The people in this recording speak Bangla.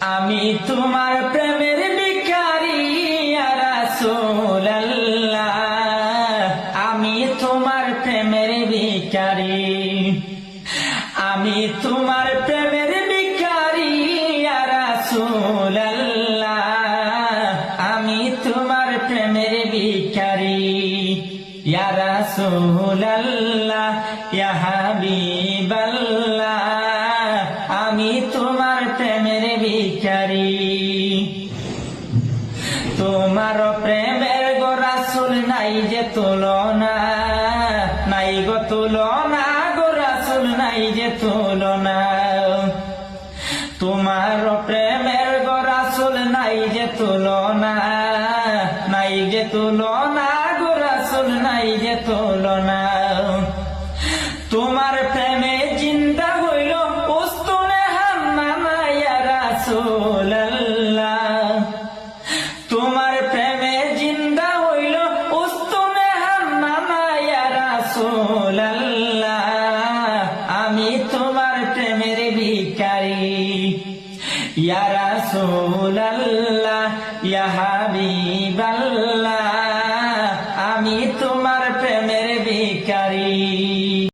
আমি তোমার প্রেমের ভিখারি ইয়া রাসূলুল্লাহ, আমি তোমার প্রেমের ভিখারি, আমি তোমার প্রেমের ভিখারি ইয়া রাসূলুল্লাহ, আমি তোমার প্রেমের ভিখারি ইয়া রাসূলুল্লাহ, ইয়া হাবিবাল্লাহ, আমি তোমার প্রেমের ভিখারি। তোমার প্রেমের গো রাসূল নাই যে তুলনা, নাই গো তুলনা গো রাসূল নাই যে তুলনা। তোমার প্রেমের গো রাসূল নাই যে তুলনা, নাই যে তুলনা গো রাসূল নাই যে তুলনা। তোমার প্রেমে জিন্দা হইল উস্তুনে হান্নানা ইয়া রাসূলুল্লাহ, তোমার প্রেমে জিন্দা হইল উস্তুনে হান্নানা ইয়া রাসূলুল্লাহ, আমি তোমার প্রেমের ভিখারি ইয়া রাসূলুল্লাহ, ইয়া হাবিবাল্লাহ, আমি তোমার